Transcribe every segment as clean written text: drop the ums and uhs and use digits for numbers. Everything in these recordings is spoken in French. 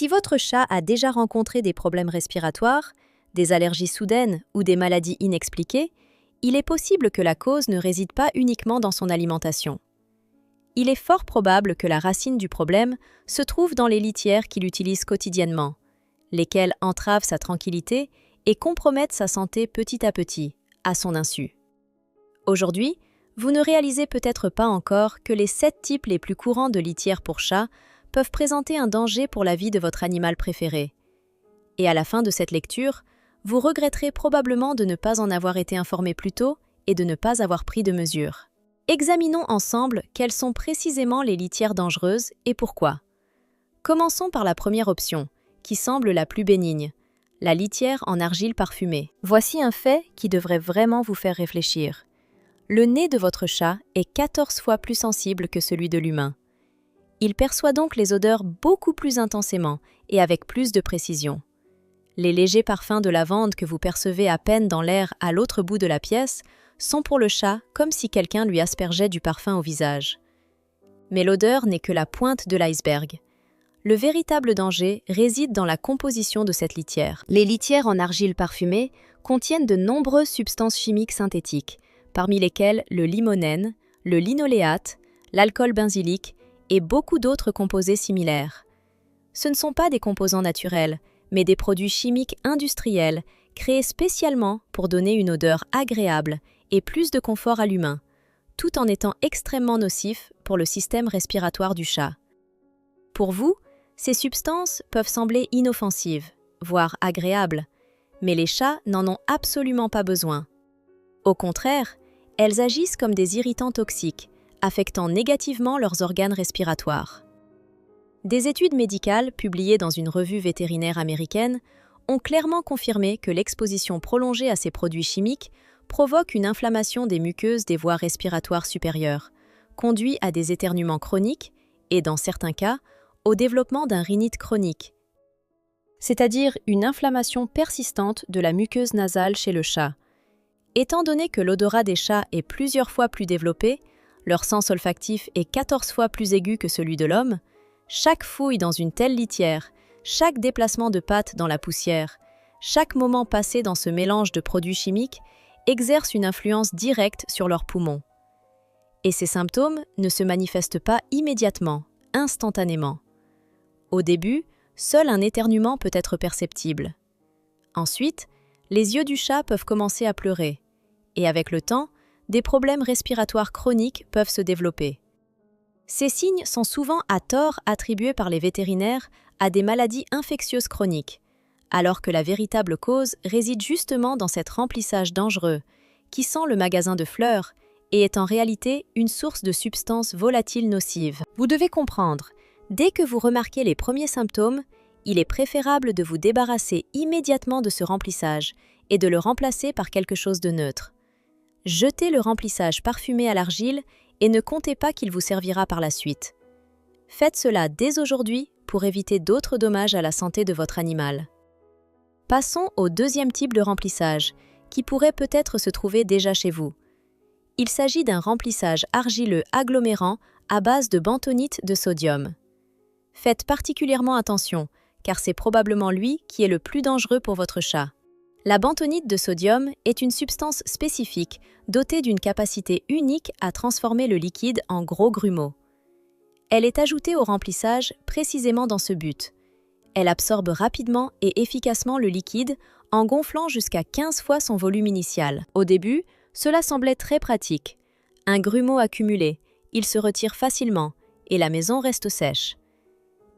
Si votre chat a déjà rencontré des problèmes respiratoires, des allergies soudaines ou des maladies inexpliquées, il est possible que la cause ne réside pas uniquement dans son alimentation. Il est fort probable que la racine du problème se trouve dans les litières qu'il utilise quotidiennement, lesquelles entravent sa tranquillité et compromettent sa santé petit à petit, à son insu. Aujourd'hui, vous ne réalisez peut-être pas encore que les 7 types les plus courants de litières pour chats peuvent présenter un danger pour la vie de votre animal préféré. Et à la fin de cette lecture, vous regretterez probablement de ne pas en avoir été informé plus tôt et de ne pas avoir pris de mesures. Examinons ensemble quelles sont précisément les litières dangereuses et pourquoi. Commençons par la première option, qui semble la plus bénigne, la litière en argile parfumée. Voici un fait qui devrait vraiment vous faire réfléchir. Le nez de votre chat est 14 fois plus sensible que celui de l'humain. Il perçoit donc les odeurs beaucoup plus intensément et avec plus de précision. Les légers parfums de lavande que vous percevez à peine dans l'air à l'autre bout de la pièce sont pour le chat comme si quelqu'un lui aspergeait du parfum au visage. Mais l'odeur n'est que la pointe de l'iceberg. Le véritable danger réside dans la composition de cette litière. Les litières en argile parfumée contiennent de nombreuses substances chimiques synthétiques, parmi lesquelles le limonène, le linoléate, l'alcool benzylique et beaucoup d'autres composés similaires. Ce ne sont pas des composants naturels, mais des produits chimiques industriels créés spécialement pour donner une odeur agréable et plus de confort à l'humain, tout en étant extrêmement nocifs pour le système respiratoire du chat. Pour vous, ces substances peuvent sembler inoffensives, voire agréables, mais les chats n'en ont absolument pas besoin. Au contraire, elles agissent comme des irritants toxiques, affectant négativement leurs organes respiratoires. Des études médicales publiées dans une revue vétérinaire américaine ont clairement confirmé que l'exposition prolongée à ces produits chimiques provoque une inflammation des muqueuses des voies respiratoires supérieures, conduit à des éternuements chroniques et, dans certains cas, au développement d'un rhinite chronique, c'est-à-dire une inflammation persistante de la muqueuse nasale chez le chat. Étant donné que l'odorat des chats est plusieurs fois plus développé, leur sens olfactif est 14 fois plus aigu que celui de l'homme, chaque fouille dans une telle litière, chaque déplacement de pattes dans la poussière, chaque moment passé dans ce mélange de produits chimiques exerce une influence directe sur leurs poumons. Et ces symptômes ne se manifestent pas immédiatement, instantanément. Au début, seul un éternuement peut être perceptible. Ensuite, les yeux du chat peuvent commencer à pleurer, et avec le temps, des problèmes respiratoires chroniques peuvent se développer. Ces signes sont souvent à tort attribués par les vétérinaires à des maladies infectieuses chroniques, alors que la véritable cause réside justement dans cet remplissage dangereux, qui sent le magasin de fleurs et est en réalité une source de substances volatiles nocives. Vous devez comprendre, dès que vous remarquez les premiers symptômes, il est préférable de vous débarrasser immédiatement de ce remplissage et de le remplacer par quelque chose de neutre. Jetez le remplissage parfumé à l'argile et ne comptez pas qu'il vous servira par la suite. Faites cela dès aujourd'hui pour éviter d'autres dommages à la santé de votre animal. Passons au deuxième type de remplissage, qui pourrait peut-être se trouver déjà chez vous. Il s'agit d'un remplissage argileux agglomérant à base de bentonite de sodium. Faites particulièrement attention, car c'est probablement lui qui est le plus dangereux pour votre chat. La bentonite de sodium est une substance spécifique dotée d'une capacité unique à transformer le liquide en gros grumeaux. Elle est ajoutée au remplissage précisément dans ce but. Elle absorbe rapidement et efficacement le liquide en gonflant jusqu'à 15 fois son volume initial. Au début, cela semblait très pratique. Un grumeau accumulé, il se retire facilement et la maison reste sèche.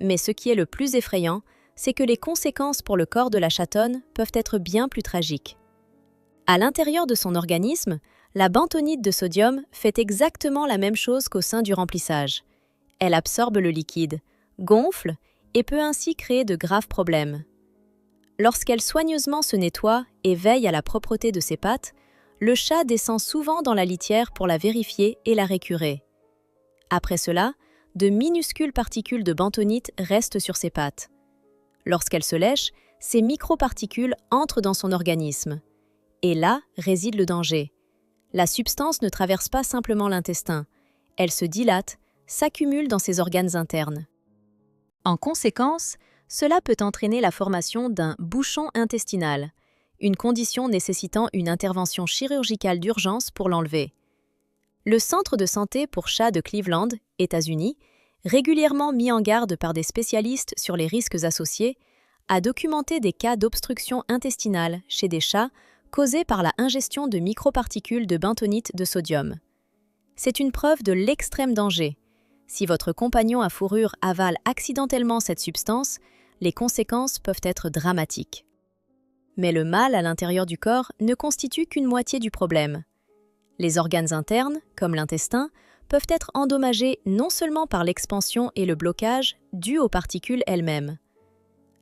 Mais ce qui est le plus effrayant, c'est que les conséquences pour le corps de la chatonne peuvent être bien plus tragiques. À l'intérieur de son organisme, la bentonite de sodium fait exactement la même chose qu'au sein du remplissage. Elle absorbe le liquide, gonfle et peut ainsi créer de graves problèmes. Lorsqu'elle soigneusement se nettoie et veille à la propreté de ses pattes, le chat descend souvent dans la litière pour la vérifier et la récurer. Après cela, de minuscules particules de bentonite restent sur ses pattes. Lorsqu'elle se lèche, ces microparticules entrent dans son organisme. Et là réside le danger. La substance ne traverse pas simplement l'intestin, elle se dilate, s'accumule dans ses organes internes. En conséquence, cela peut entraîner la formation d'un bouchon intestinal, une condition nécessitant une intervention chirurgicale d'urgence pour l'enlever. Le Centre de santé pour chats de Cleveland, États-Unis, régulièrement mis en garde par des spécialistes sur les risques associés, a documenté des cas d'obstruction intestinale chez des chats causés par la ingestion de microparticules de bentonite de sodium. C'est une preuve de l'extrême danger. Si votre compagnon à fourrure avale accidentellement cette substance, les conséquences peuvent être dramatiques. Mais le mal à l'intérieur du corps ne constitue qu'une moitié du problème. Les organes internes, comme l'intestin, peuvent être endommagés non seulement par l'expansion et le blocage dus aux particules elles-mêmes.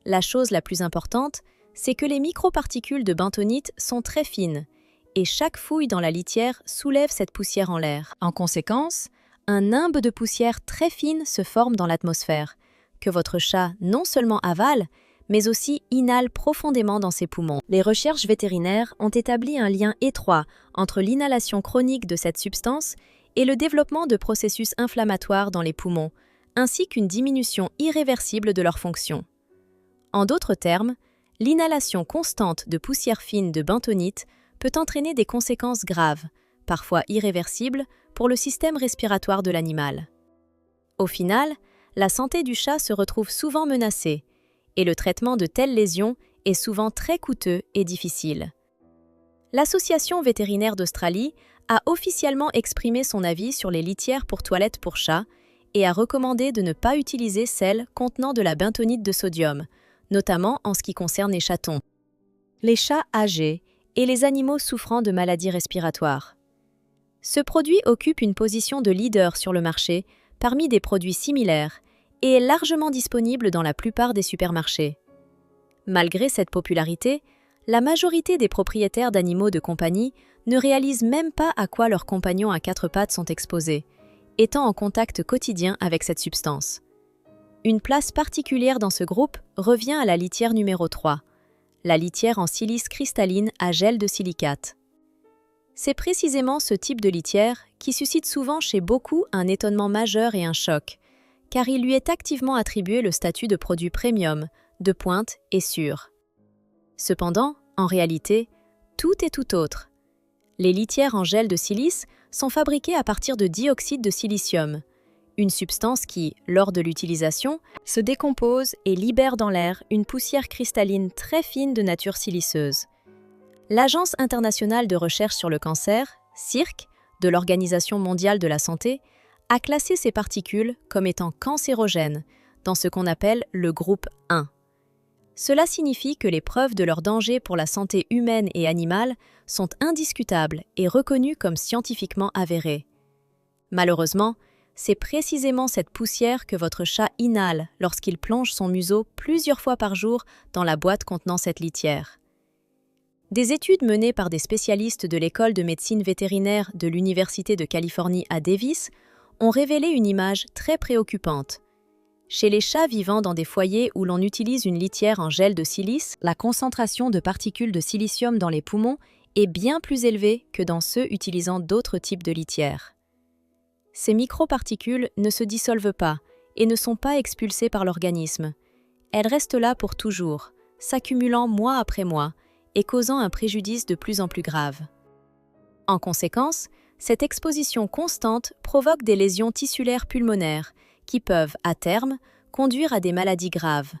La chose la plus importante, c'est que les microparticules de bentonite sont très fines, et chaque fouille dans la litière soulève cette poussière en l'air. En conséquence, un nimbe de poussière très fine se forme dans l'atmosphère, que votre chat non seulement avale, mais aussi inhale profondément dans ses poumons. Les recherches vétérinaires ont établi un lien étroit entre l'inhalation chronique de cette substance et le développement de processus inflammatoires dans les poumons, ainsi qu'une diminution irréversible de leur fonction. En d'autres termes, l'inhalation constante de poussière fine de bentonite peut entraîner des conséquences graves, parfois irréversibles, pour le système respiratoire de l'animal. Au final, la santé du chat se retrouve souvent menacée, et le traitement de telles lésions est souvent très coûteux et difficile. L'Association vétérinaire d'Australie a officiellement exprimé son avis sur les litières pour toilettes pour chats et a recommandé de ne pas utiliser celles contenant de la bentonite de sodium, notamment en ce qui concerne les chatons, les chats âgés et les animaux souffrant de maladies respiratoires. Ce produit occupe une position de leader sur le marché parmi des produits similaires et est largement disponible dans la plupart des supermarchés. Malgré cette popularité, la majorité des propriétaires d'animaux de compagnie ne réalisent même pas à quoi leurs compagnons à quatre pattes sont exposés, étant en contact quotidien avec cette substance. Une place particulière dans ce groupe revient à la litière numéro 3, la litière en silice cristalline à gel de silicate. C'est précisément ce type de litière qui suscite souvent chez beaucoup un étonnement majeur et un choc, car il lui est activement attribué le statut de produit premium, de pointe et sûr. Cependant, en réalité, tout est tout autre. Les litières en gel de silice sont fabriquées à partir de dioxyde de silicium, une substance qui, lors de l'utilisation, se décompose et libère dans l'air une poussière cristalline très fine de nature siliceuse. L'Agence internationale de recherche sur le cancer, CIRC, de l'Organisation mondiale de la santé, a classé ces particules comme étant cancérogènes dans ce qu'on appelle le groupe 1. Cela signifie que les preuves de leur danger pour la santé humaine et animale sont indiscutables et reconnues comme scientifiquement avérées. Malheureusement, c'est précisément cette poussière que votre chat inhale lorsqu'il plonge son museau plusieurs fois par jour dans la boîte contenant cette litière. Des études menées par des spécialistes de l'école de médecine vétérinaire de l'Université de Californie à Davis ont révélé une image très préoccupante. Chez les chats vivant dans des foyers où l'on utilise une litière en gel de silice, la concentration de particules de silicium dans les poumons est bien plus élevée que dans ceux utilisant d'autres types de litières. Ces microparticules ne se dissolvent pas et ne sont pas expulsées par l'organisme. Elles restent là pour toujours, s'accumulant mois après mois et causant un préjudice de plus en plus grave. En conséquence, cette exposition constante provoque des lésions tissulaires pulmonaires qui peuvent, à terme, conduire à des maladies graves.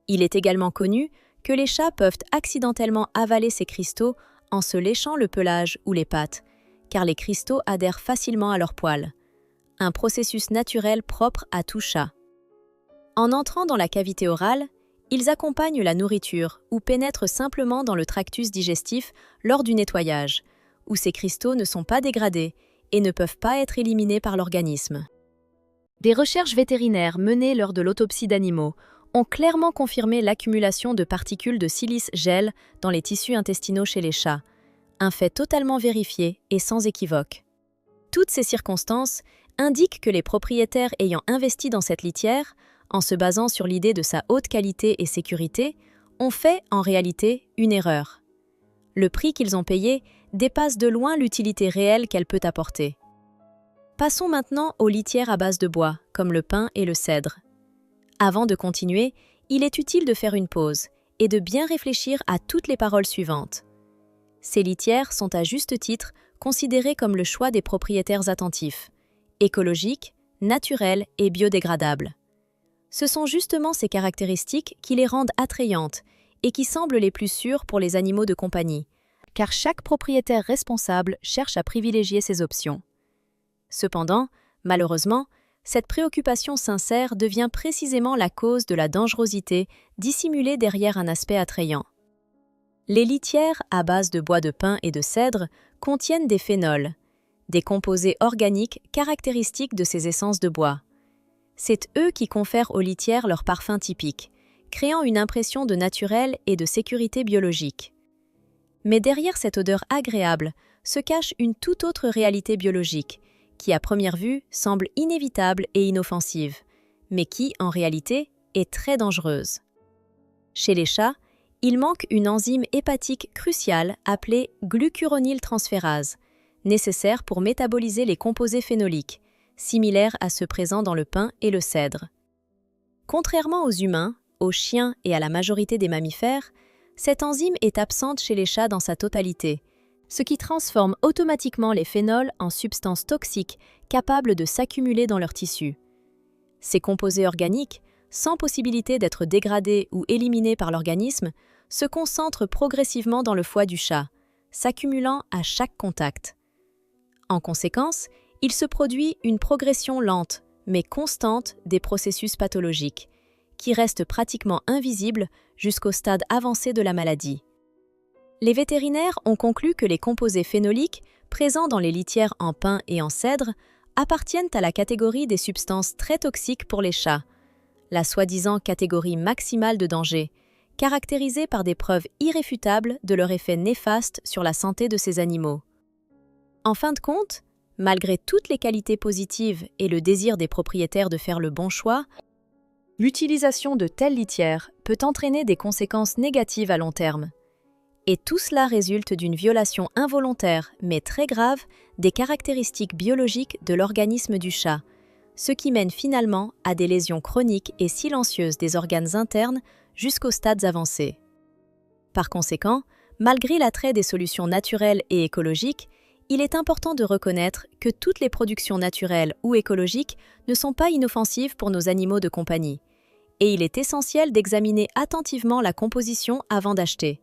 Il est également connu que les chats peuvent accidentellement avaler ces cristaux en se léchant le pelage ou les pattes, car les cristaux adhèrent facilement à leurs poils, un processus naturel propre à tout chat. En entrant dans la cavité orale, ils accompagnent la nourriture ou pénètrent simplement dans le tractus digestif lors du nettoyage, où ces cristaux ne sont pas dégradés et ne peuvent pas être éliminés par l'organisme. Des recherches vétérinaires menées lors de l'autopsie d'animaux ont clairement confirmé l'accumulation de particules de silice gel dans les tissus intestinaux chez les chats, un fait totalement vérifié et sans équivoque. Toutes ces circonstances indiquent que les propriétaires ayant investi dans cette litière, en se basant sur l'idée de sa haute qualité et sécurité, ont fait, en réalité, une erreur. Le prix qu'ils ont payé dépasse de loin l'utilité réelle qu'elle peut apporter. Passons maintenant aux litières à base de bois, comme le pin et le cèdre. Avant de continuer, il est utile de faire une pause et de bien réfléchir à toutes les paroles suivantes. Ces litières sont à juste titre considérées comme le choix des propriétaires attentifs, écologiques, naturelles et biodégradables. Ce sont justement ces caractéristiques qui les rendent attrayantes et qui semblent les plus sûres pour les animaux de compagnie, car chaque propriétaire responsable cherche à privilégier ces options. Cependant, malheureusement, cette préoccupation sincère devient précisément la cause de la dangerosité dissimulée derrière un aspect attrayant. Les litières à base de bois de pin et de cèdre contiennent des phénols, des composés organiques caractéristiques de ces essences de bois. C'est eux qui confèrent aux litières leur parfum typique, créant une impression de naturel et de sécurité biologique. Mais derrière cette odeur agréable se cache une toute autre réalité biologique, qui à première vue semble inévitable et inoffensive, mais qui, en réalité, est très dangereuse. Chez les chats, il manque une enzyme hépatique cruciale appelée glucuronyltransférase, nécessaire pour métaboliser les composés phénoliques, similaires à ceux présents dans le pin et le cèdre. Contrairement aux humains, aux chiens et à la majorité des mammifères, cette enzyme est absente chez les chats dans sa totalité, ce qui transforme automatiquement les phénols en substances toxiques capables de s'accumuler dans leurs tissus. Ces composés organiques, sans possibilité d'être dégradés ou éliminés par l'organisme, se concentrent progressivement dans le foie du chat, s'accumulant à chaque contact. En conséquence, il se produit une progression lente, mais constante des processus pathologiques, qui restent pratiquement invisibles jusqu'au stade avancé de la maladie. Les vétérinaires ont conclu que les composés phénoliques, présents dans les litières en pin et en cèdre, appartiennent à la catégorie des substances très toxiques pour les chats, la soi-disant catégorie maximale de danger, caractérisée par des preuves irréfutables de leur effet néfaste sur la santé de ces animaux. En fin de compte, malgré toutes les qualités positives et le désir des propriétaires de faire le bon choix, l'utilisation de telles litières peut entraîner des conséquences négatives à long terme. Et tout cela résulte d'une violation involontaire, mais très grave, des caractéristiques biologiques de l'organisme du chat, ce qui mène finalement à des lésions chroniques et silencieuses des organes internes jusqu'aux stades avancés. Par conséquent, malgré l'attrait des solutions naturelles et écologiques, il est important de reconnaître que toutes les productions naturelles ou écologiques ne sont pas inoffensives pour nos animaux de compagnie, et il est essentiel d'examiner attentivement la composition avant d'acheter.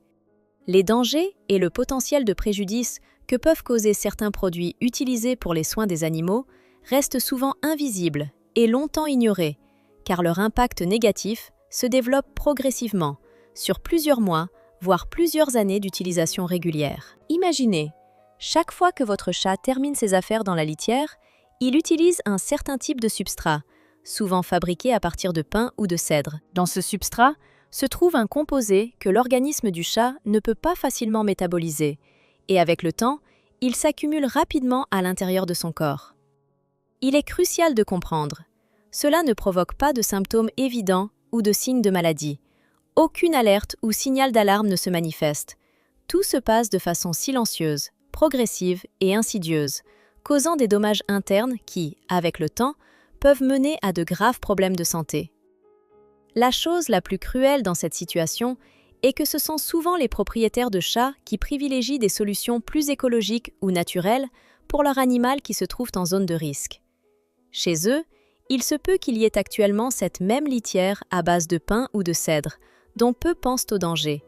Les dangers et le potentiel de préjudice que peuvent causer certains produits utilisés pour les soins des animaux restent souvent invisibles et longtemps ignorés, car leur impact négatif se développe progressivement, sur plusieurs mois, voire plusieurs années d'utilisation régulière. Imaginez, chaque fois que votre chat termine ses affaires dans la litière, il utilise un certain type de substrat, souvent fabriqué à partir de pin ou de cèdre. Dans ce substrat se trouve un composé que l'organisme du chat ne peut pas facilement métaboliser, et avec le temps, il s'accumule rapidement à l'intérieur de son corps. Il est crucial de comprendre, cela ne provoque pas de symptômes évidents ou de signes de maladie. Aucune alerte ou signal d'alarme ne se manifeste. Tout se passe de façon silencieuse, progressive et insidieuse, causant des dommages internes qui, avec le temps, peuvent mener à de graves problèmes de santé. La chose la plus cruelle dans cette situation est que ce sont souvent les propriétaires de chats qui privilégient des solutions plus écologiques ou naturelles pour leur animal qui se trouve en zone de risque. Chez eux, il se peut qu'il y ait actuellement cette même litière à base de pin ou de cèdre, dont peu pensent au danger,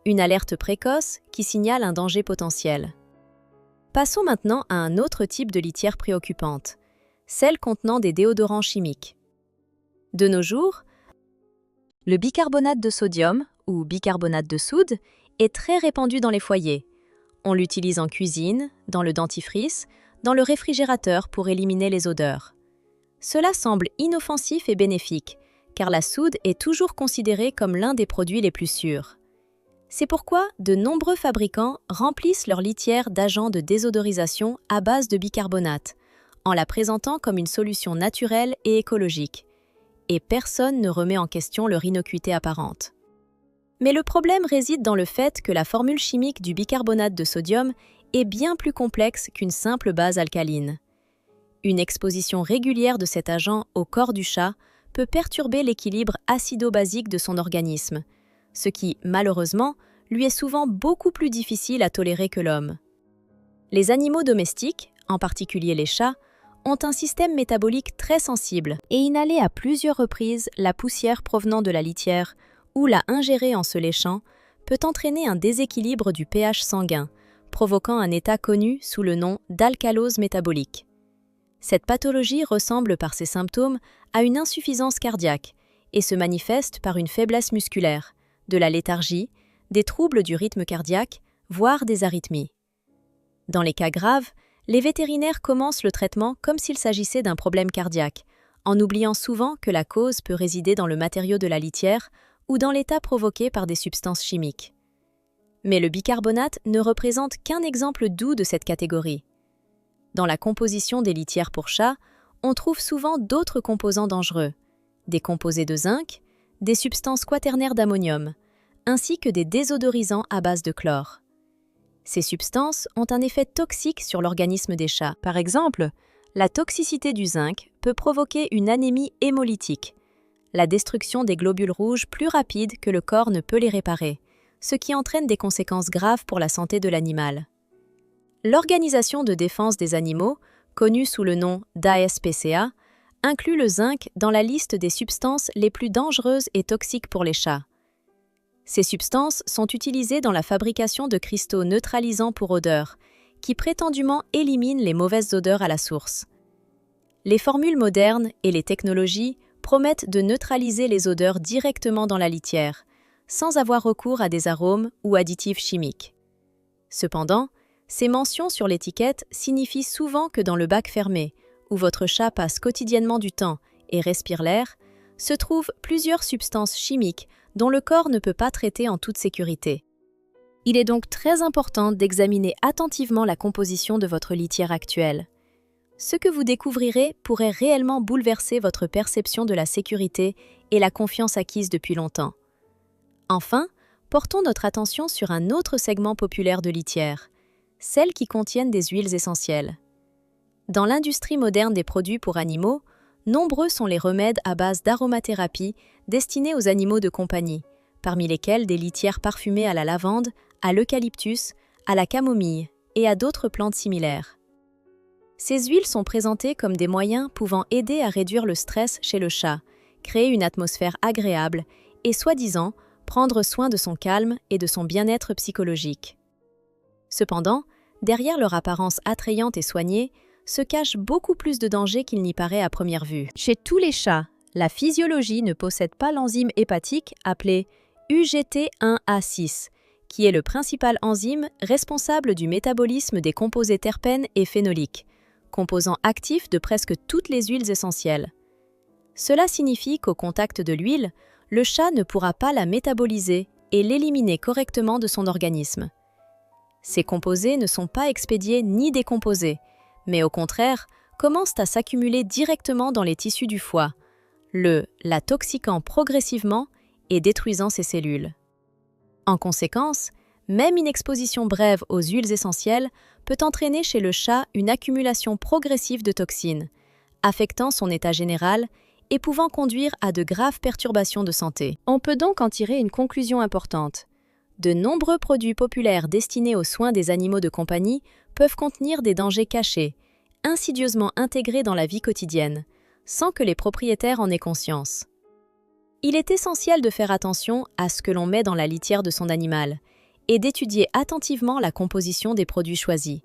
une alerte précoce qui signale un danger potentiel. Passons maintenant à un autre type de litière préoccupante, celle contenant des déodorants chimiques. De nos jours, le bicarbonate de sodium, ou bicarbonate de soude, est très répandu dans les foyers. On l'utilise en cuisine, dans le dentifrice, dans le réfrigérateur pour éliminer les odeurs. Cela semble inoffensif et bénéfique, car la soude est toujours considérée comme l'un des produits les plus sûrs. C'est pourquoi de nombreux fabricants remplissent leur litière d'agents de désodorisation à base de bicarbonate, en la présentant comme une solution naturelle et écologique. Et personne ne remet en question leur innocuité apparente. Mais le problème réside dans le fait que la formule chimique du bicarbonate de sodium est bien plus complexe qu'une simple base alcaline. Une exposition régulière de cet agent au corps du chat peut perturber l'équilibre acido-basique de son organisme, ce qui, malheureusement, lui est souvent beaucoup plus difficile à tolérer que l'homme. Les animaux domestiques, en particulier les chats, ont un système métabolique très sensible et inhaler à plusieurs reprises la poussière provenant de la litière ou la ingérer en se léchant peut entraîner un déséquilibre du pH sanguin, provoquant un état connu sous le nom d'alcalose métabolique. Cette pathologie ressemble par ses symptômes à une insuffisance cardiaque et se manifeste par une faiblesse musculaire, de la léthargie, des troubles du rythme cardiaque, voire des arythmies. Dans les cas graves, les vétérinaires commencent le traitement comme s'il s'agissait d'un problème cardiaque, en oubliant souvent que la cause peut résider dans le matériau de la litière ou dans l'état provoqué par des substances chimiques. Mais le bicarbonate ne représente qu'un exemple doux de cette catégorie. Dans la composition des litières pour chats, on trouve souvent d'autres composants dangereux, des composés de zinc, des substances quaternaires d'ammonium, ainsi que des désodorisants à base de chlore. Ces substances ont un effet toxique sur l'organisme des chats. Par exemple, la toxicité du zinc peut provoquer une anémie hémolytique, la destruction des globules rouges plus rapide que le corps ne peut les réparer, ce qui entraîne des conséquences graves pour la santé de l'animal. L'Organisation de défense des animaux, connue sous le nom d'ASPCA, inclut le zinc dans la liste des substances les plus dangereuses et toxiques pour les chats. Ces substances sont utilisées dans la fabrication de cristaux neutralisants pour odeurs, qui prétendument éliminent les mauvaises odeurs à la source. Les formules modernes et les technologies promettent de neutraliser les odeurs directement dans la litière, sans avoir recours à des arômes ou additifs chimiques. Cependant, ces mentions sur l'étiquette signifient souvent que dans le bac fermé, où votre chat passe quotidiennement du temps et respire l'air, se trouvent plusieurs substances chimiques dont le corps ne peut pas traiter en toute sécurité. Il est donc très important d'examiner attentivement la composition de votre litière actuelle. Ce que vous découvrirez pourrait réellement bouleverser votre perception de la sécurité et la confiance acquise depuis longtemps. Enfin, portons notre attention sur un autre segment populaire de litière, celles qui contiennent des huiles essentielles. Dans l'industrie moderne des produits pour animaux, nombreux sont les remèdes à base d'aromathérapie destinés aux animaux de compagnie, parmi lesquels des litières parfumées à la lavande, à l'eucalyptus, à la camomille et à d'autres plantes similaires. Ces huiles sont présentées comme des moyens pouvant aider à réduire le stress chez le chat, créer une atmosphère agréable et, soi-disant, prendre soin de son calme et de son bien-être psychologique. Cependant, derrière leur apparence attrayante et soignée, se cache beaucoup plus de dangers qu'il n'y paraît à première vue. Chez tous les chats, la physiologie ne possède pas l'enzyme hépatique appelée UGT1A6, qui est le principal enzyme responsable du métabolisme des composés terpènes et phénoliques, composants actifs de presque toutes les huiles essentielles. Cela signifie qu'au contact de l'huile, le chat ne pourra pas la métaboliser et l'éliminer correctement de son organisme. Ces composés ne sont pas expédiés ni décomposés, mais au contraire, commencent à s'accumuler directement dans les tissus du foie, la toxiquant progressivement et détruisant ses cellules. En conséquence, même une exposition brève aux huiles essentielles peut entraîner chez le chat une accumulation progressive de toxines, affectant son état général et pouvant conduire à de graves perturbations de santé. On peut donc en tirer une conclusion importante. De nombreux produits populaires destinés aux soins des animaux de compagnie peuvent contenir des dangers cachés, insidieusement intégrés dans la vie quotidienne, sans que les propriétaires en aient conscience. Il est essentiel de faire attention à ce que l'on met dans la litière de son animal et d'étudier attentivement la composition des produits choisis.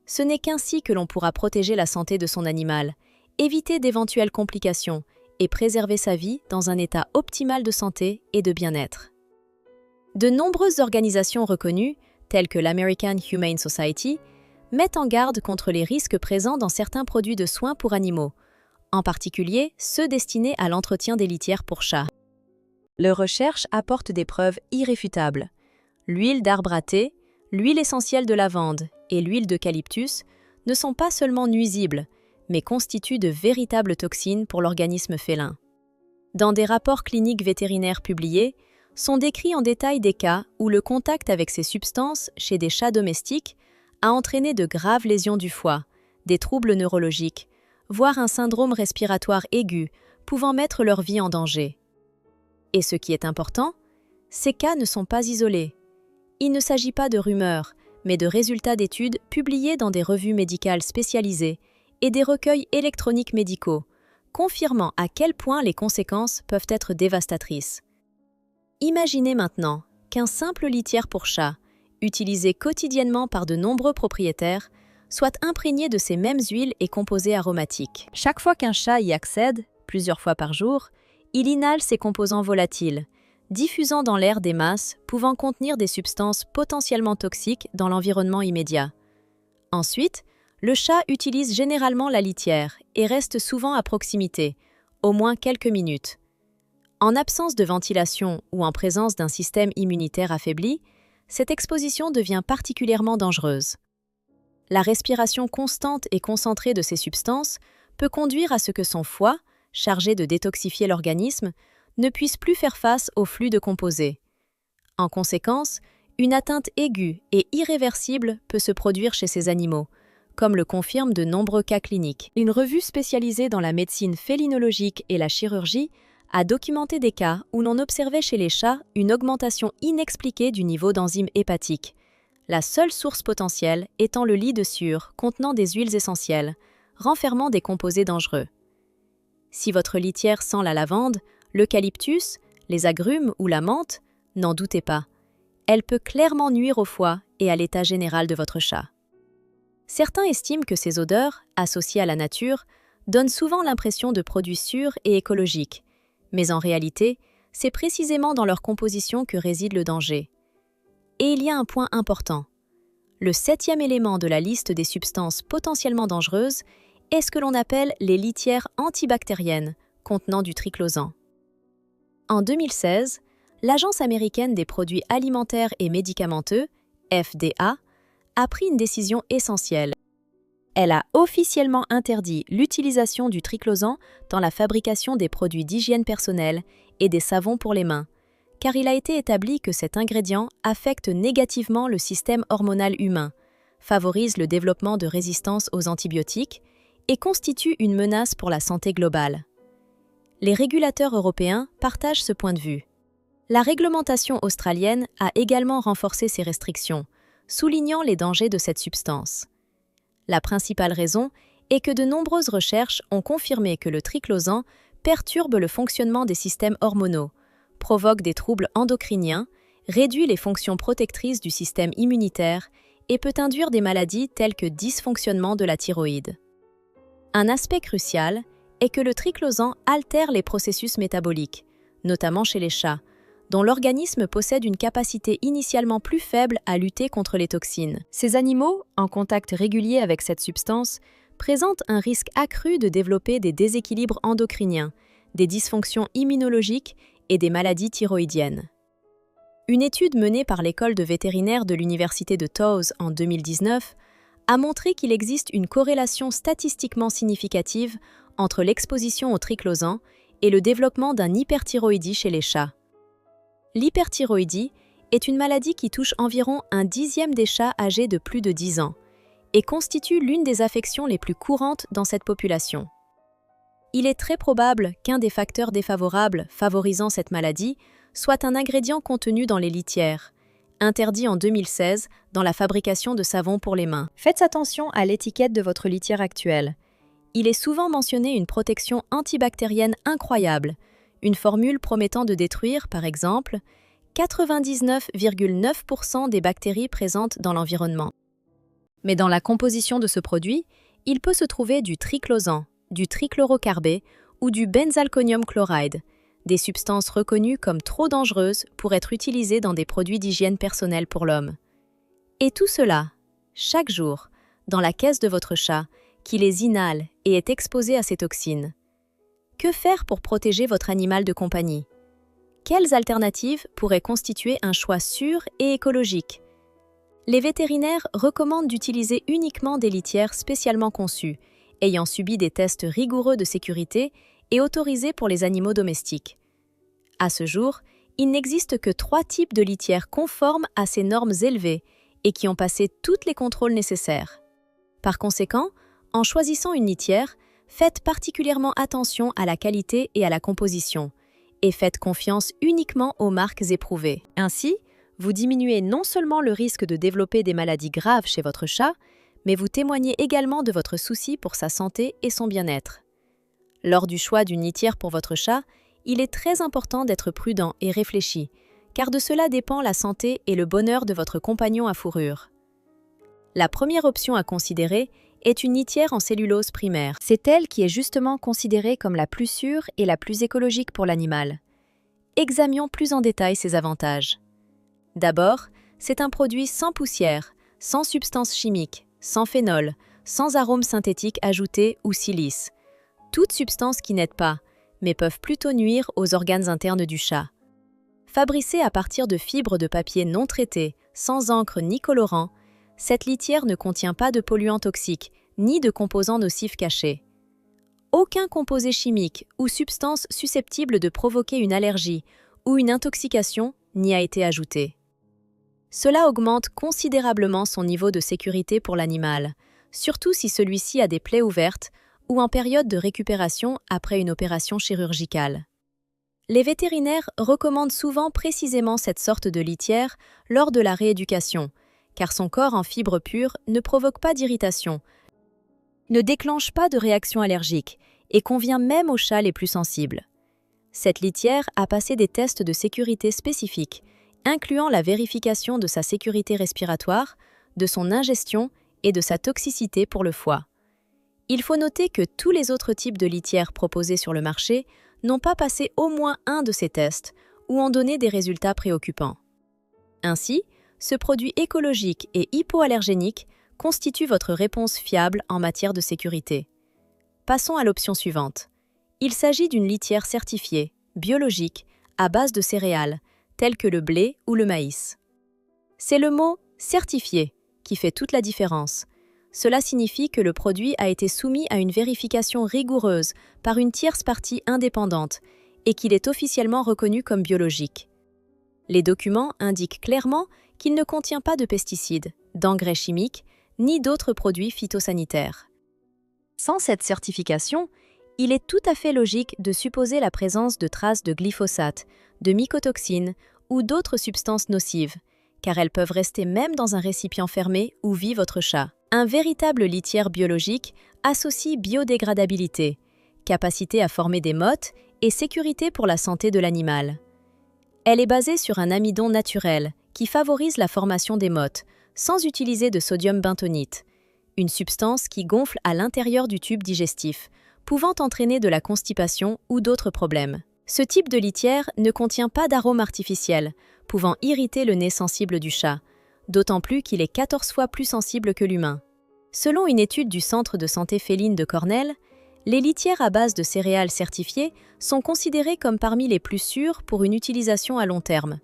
Ce n'est qu'ainsi que l'on pourra protéger la santé de son animal, éviter d'éventuelles complications et préserver sa vie dans un état optimal de santé et de bien-être. De nombreuses organisations reconnues, telles que l'American Humane Society, mettent en garde contre les risques présents dans certains produits de soins pour animaux, en particulier ceux destinés à l'entretien des litières pour chats. Leurs recherches apportent des preuves irréfutables. L'huile d'arbre à thé, l'huile essentielle de lavande et l'huile d'eucalyptus ne sont pas seulement nuisibles, mais constituent de véritables toxines pour l'organisme félin. Dans des rapports cliniques vétérinaires publiés, sont décrits en détail des cas où le contact avec ces substances chez des chats domestiques a entraîné de graves lésions du foie, des troubles neurologiques, voire un syndrome respiratoire aigu, pouvant mettre leur vie en danger. Et ce qui est important, ces cas ne sont pas isolés. Il ne s'agit pas de rumeurs, mais de résultats d'études publiés dans des revues médicales spécialisées et des recueils électroniques médicaux, confirmant à quel point les conséquences peuvent être dévastatrices. Imaginez maintenant qu'un simple litière pour chat, utilisé quotidiennement par de nombreux propriétaires, soit imprégné de ces mêmes huiles et composés aromatiques. Chaque fois qu'un chat y accède, plusieurs fois par jour, il inhale ces composants volatiles, diffusant dans l'air des masses pouvant contenir des substances potentiellement toxiques dans l'environnement immédiat. Ensuite, le chat utilise généralement la litière et reste souvent à proximité, au moins quelques minutes. En absence de ventilation ou en présence d'un système immunitaire affaibli, cette exposition devient particulièrement dangereuse. La respiration constante et concentrée de ces substances peut conduire à ce que son foie, chargé de détoxifier l'organisme, ne puisse plus faire face au flux de composés. En conséquence, une atteinte aiguë et irréversible peut se produire chez ces animaux, comme le confirment de nombreux cas cliniques. Une revue spécialisée dans la médecine félinologique et la chirurgie a documenté des cas où l'on observait chez les chats une augmentation inexpliquée du niveau d'enzymes hépatiques, la seule source potentielle étant le lit de sciure contenant des huiles essentielles, renfermant des composés dangereux. Si votre litière sent la lavande, l'eucalyptus, les agrumes ou la menthe, n'en doutez pas. Elle peut clairement nuire au foie et à l'état général de votre chat. Certains estiment que ces odeurs, associées à la nature, donnent souvent l'impression de produits sûrs et écologiques, mais en réalité, c'est précisément dans leur composition que réside le danger. Et il y a un point important. Le 7e élément de la liste des substances potentiellement dangereuses est ce que l'on appelle les litières antibactériennes contenant du triclosan. En 2016, l'Agence américaine des produits alimentaires et médicamenteux, FDA, a pris une décision essentielle. Elle a officiellement interdit l'utilisation du triclosan dans la fabrication des produits d'hygiène personnelle et des savons pour les mains, car il a été établi que cet ingrédient affecte négativement le système hormonal humain, favorise le développement de résistance aux antibiotiques et constitue une menace pour la santé globale. Les régulateurs européens partagent ce point de vue. La réglementation australienne a également renforcé ces restrictions, soulignant les dangers de cette substance. La principale raison est que de nombreuses recherches ont confirmé que le triclosan perturbe le fonctionnement des systèmes hormonaux, provoque des troubles endocriniens, réduit les fonctions protectrices du système immunitaire et peut induire des maladies telles que dysfonctionnement de la thyroïde. Un aspect crucial est que le triclosan altère les processus métaboliques, notamment chez les chats, dont l'organisme possède une capacité initialement plus faible à lutter contre les toxines. Ces animaux, en contact régulier avec cette substance, présentent un risque accru de développer des déséquilibres endocriniens, des dysfonctions immunologiques et des maladies thyroïdiennes. Une étude menée par l'école de vétérinaire de l'université de Towes en 2019 a montré qu'il existe une corrélation statistiquement significative entre l'exposition au triclosan et le développement d'un hyperthyroïdie chez les chats. L'hyperthyroïdie est une maladie qui touche environ 1/10 des chats âgés de plus de 10 ans et constitue l'une des affections les plus courantes dans cette population. Il est très probable qu'un des facteurs défavorables favorisant cette maladie soit un ingrédient contenu dans les litières, interdit en 2016 dans la fabrication de savons pour les mains. Faites attention à l'étiquette de votre litière actuelle. Il est souvent mentionné une protection antibactérienne incroyable, une formule promettant de détruire, par exemple, 99,9% des bactéries présentes dans l'environnement. Mais dans la composition de ce produit, il peut se trouver du triclosan, du trichlorocarbé ou du benzalkonium chloride, des substances reconnues comme trop dangereuses pour être utilisées dans des produits d'hygiène personnelle pour l'homme. Et tout cela, chaque jour, dans la caisse de votre chat, qui les inhale et est exposé à ces toxines. Que faire pour protéger votre animal de compagnie? Quelles alternatives pourraient constituer un choix sûr et écologique? Les vétérinaires recommandent d'utiliser uniquement des litières spécialement conçues, ayant subi des tests rigoureux de sécurité et autorisées pour les animaux domestiques. À ce jour, il n'existe que 3 types de litières conformes à ces normes élevées et qui ont passé tous les contrôles nécessaires. Par conséquent, en choisissant une litière, Faites particulièrement attention à la qualité et à la composition, et faites confiance uniquement aux marques éprouvées. Ainsi, vous diminuez non seulement le risque de développer des maladies graves chez votre chat, mais vous témoignez également de votre souci pour sa santé et son bien-être. Lors du choix d'une litière pour votre chat, il est très important d'être prudent et réfléchi, car de cela dépend la santé et le bonheur de votre compagnon à fourrure. La première option à considérer est une litière en cellulose primaire. C'est elle qui est justement considérée comme la plus sûre et la plus écologique pour l'animal. Examinons plus en détail ses avantages. D'abord, c'est un produit sans poussière, sans substances chimiques, sans phénol, sans arômes synthétiques ajoutés ou silice. Toutes substances qui n'aident pas, mais peuvent plutôt nuire aux organes internes du chat. Fabriquée à partir de fibres de papier non traitées, sans encre ni colorant, cette litière ne contient pas de polluants toxiques, ni de composants nocifs cachés. Aucun composé chimique ou substance susceptible de provoquer une allergie ou une intoxication n'y a été ajouté. Cela augmente considérablement son niveau de sécurité pour l'animal, surtout si celui-ci a des plaies ouvertes ou en période de récupération après une opération chirurgicale. Les vétérinaires recommandent souvent précisément cette sorte de litière lors de la rééducation, car son corps en fibres pures ne provoque pas d'irritation, ne déclenche pas de réaction allergique et convient même aux chats les plus sensibles. Cette litière a passé des tests de sécurité spécifiques, incluant la vérification de sa sécurité respiratoire, de son ingestion et de sa toxicité pour le foie. Il faut noter que tous les autres types de litières proposés sur le marché n'ont pas passé au moins un de ces tests ou ont donné des résultats préoccupants. Ainsi, ce produit écologique et hypoallergénique constitue votre réponse fiable en matière de sécurité. Passons à l'option suivante. Il s'agit d'une litière certifiée, biologique, à base de céréales, telles que le blé ou le maïs. C'est le mot « certifié » qui fait toute la différence. Cela signifie que le produit a été soumis à une vérification rigoureuse par une tierce partie indépendante et qu'il est officiellement reconnu comme biologique. Les documents indiquent clairement qu'il ne contient pas de pesticides, d'engrais chimiques, ni d'autres produits phytosanitaires. Sans cette certification, il est tout à fait logique de supposer la présence de traces de glyphosate, de mycotoxines ou d'autres substances nocives, car elles peuvent rester même dans un récipient fermé où vit votre chat. Un véritable litière biologique associe biodégradabilité, capacité à former des mottes et sécurité pour la santé de l'animal. Elle est basée sur un amidon naturel qui favorise la formation des mottes, sans utiliser de sodium bentonite, une substance qui gonfle à l'intérieur du tube digestif, pouvant entraîner de la constipation ou d'autres problèmes. Ce type de litière ne contient pas d'arôme artificiel, pouvant irriter le nez sensible du chat, d'autant plus qu'il est 14 fois plus sensible que l'humain. Selon une étude du Centre de santé féline de Cornell, les litières à base de céréales certifiées sont considérées comme parmi les plus sûres pour une utilisation à long terme,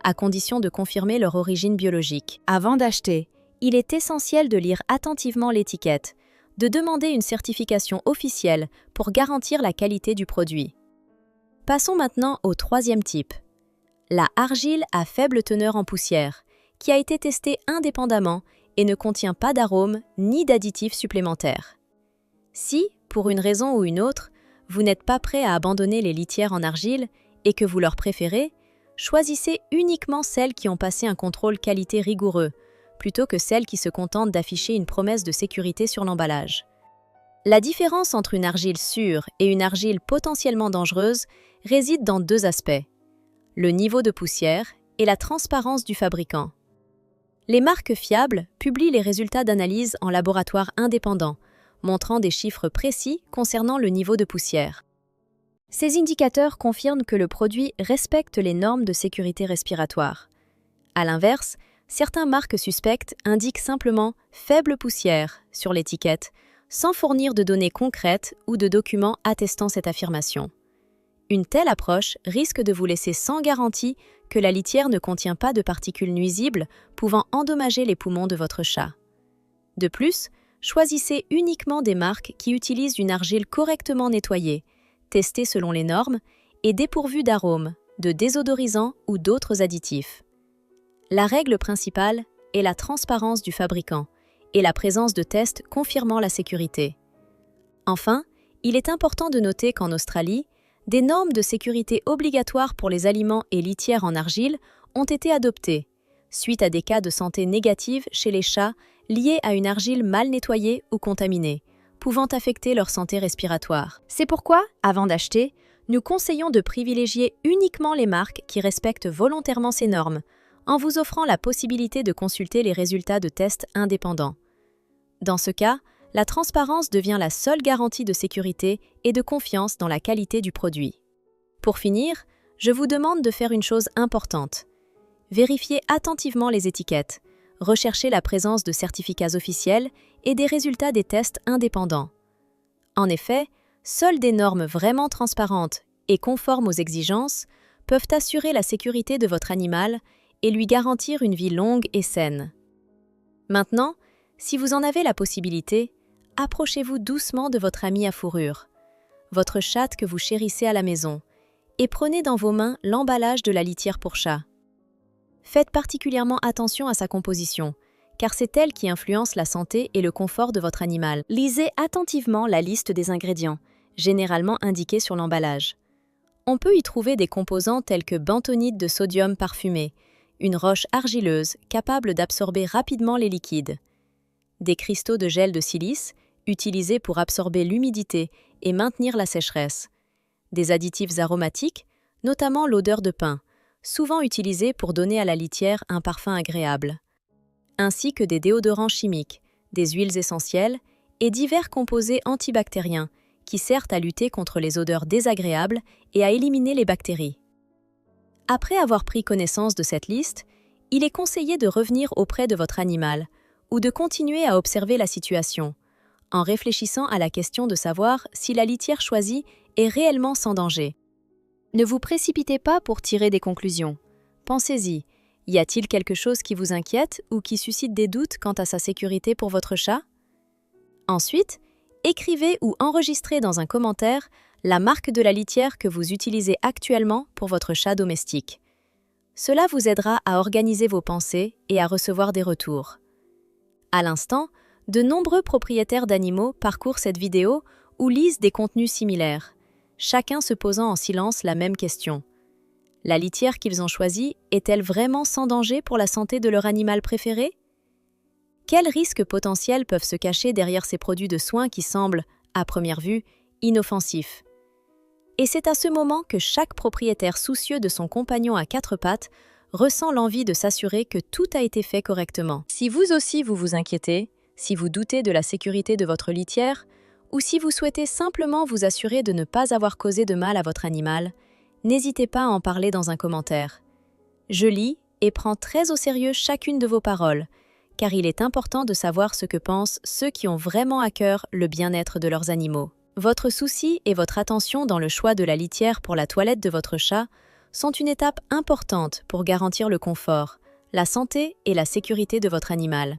à condition de confirmer leur origine biologique. Avant d'acheter, il est essentiel de lire attentivement l'étiquette, de demander une certification officielle pour garantir la qualité du produit. Passons maintenant au troisième type, la argile à faible teneur en poussière, qui a été testée indépendamment et ne contient pas d'arômes ni d'additifs supplémentaires. Si, pour une raison ou une autre, vous n'êtes pas prêt à abandonner les litières en argile et que vous leur préférez, choisissez uniquement celles qui ont passé un contrôle qualité rigoureux, plutôt que celles qui se contentent d'afficher une promesse de sécurité sur l'emballage. La différence entre une argile sûre et une argile potentiellement dangereuse réside dans deux aspects, le niveau de poussière et la transparence du fabricant. Les marques fiables publient les résultats d'analyse en laboratoire indépendant, montrant des chiffres précis concernant le niveau de poussière. Ces indicateurs confirment que le produit respecte les normes de sécurité respiratoire. À l'inverse, certaines marques suspectes indiquent simplement « faible poussière » sur l'étiquette, sans fournir de données concrètes ou de documents attestant cette affirmation. Une telle approche risque de vous laisser sans garantie que la litière ne contient pas de particules nuisibles pouvant endommager les poumons de votre chat. De plus, choisissez uniquement des marques qui utilisent une argile correctement nettoyée, testée selon les normes et dépourvue d'arômes, de désodorisants ou d'autres additifs. La règle principale est la transparence du fabricant et la présence de tests confirmant la sécurité. Enfin, Il est important de noter qu'en Australie, des normes de sécurité obligatoires pour les aliments et litières en argile ont été adoptées, suite à des cas de santé négative chez les chats liés à une argile mal nettoyée ou contaminée, pouvant affecter leur santé respiratoire. C'est pourquoi, avant d'acheter, nous conseillons de privilégier uniquement les marques qui respectent volontairement ces normes, en vous offrant la possibilité de consulter les résultats de tests indépendants. Dans ce cas, la transparence devient la seule garantie de sécurité et de confiance dans la qualité du produit. Pour finir, je vous demande de faire une chose importante. Vérifiez attentivement les étiquettes, recherchez la présence de certificats officiels et des résultats des tests indépendants. En effet, seules des normes vraiment transparentes et conformes aux exigences peuvent assurer la sécurité de votre animal et lui garantir une vie longue et saine. Maintenant, si vous en avez la possibilité, approchez-vous doucement de votre ami à fourrure, votre chatte que vous chérissez à la maison, et prenez dans vos mains l'emballage de la litière pour chat. Faites particulièrement attention à sa composition, car c'est elle qui influence la santé et le confort de votre animal. Lisez attentivement la liste des ingrédients, généralement indiqués sur l'emballage. On peut y trouver des composants tels que bentonite de sodium parfumé, une roche argileuse capable d'absorber rapidement les liquides, des cristaux de gel de silice, utilisés pour absorber l'humidité et maintenir la sécheresse, des additifs aromatiques, notamment l'odeur de pin, souvent utilisés pour donner à la litière un parfum agréable, ainsi que des déodorants chimiques, des huiles essentielles et divers composés antibactériens qui servent à lutter contre les odeurs désagréables et à éliminer les bactéries. Après avoir pris connaissance de cette liste, il est conseillé de revenir auprès de votre animal ou de continuer à observer la situation, en réfléchissant à la question de savoir si la litière choisie est réellement sans danger. Ne vous précipitez pas pour tirer des conclusions. Pensez-y, y a-t-il quelque chose qui vous inquiète ou qui suscite des doutes quant à sa sécurité pour votre chat? Ensuite, écrivez ou enregistrez dans un commentaire la marque de la litière que vous utilisez actuellement pour votre chat domestique. Cela vous aidera à organiser vos pensées et à recevoir des retours. À l'instant, de nombreux propriétaires d'animaux parcourent cette vidéo ou lisent des contenus similaires, chacun se posant en silence la même question. La litière qu'ils ont choisie est-elle vraiment sans danger pour la santé de leur animal préféré? Quels risques potentiels peuvent se cacher derrière ces produits de soins qui semblent, à première vue, inoffensifs? Et c'est à ce moment que chaque propriétaire soucieux de son compagnon à quatre pattes ressent l'envie de s'assurer que tout a été fait correctement. Si vous aussi vous vous inquiétez, si vous doutez de la sécurité de votre litière, ou si vous souhaitez simplement vous assurer de ne pas avoir causé de mal à votre animal, n'hésitez pas à en parler dans un commentaire. Je lis et prends très au sérieux chacune de vos paroles, car il est important de savoir ce que pensent ceux qui ont vraiment à cœur le bien-être de leurs animaux. Votre souci et votre attention dans le choix de la litière pour la toilette de votre chat sont une étape importante pour garantir le confort, la santé et la sécurité de votre animal.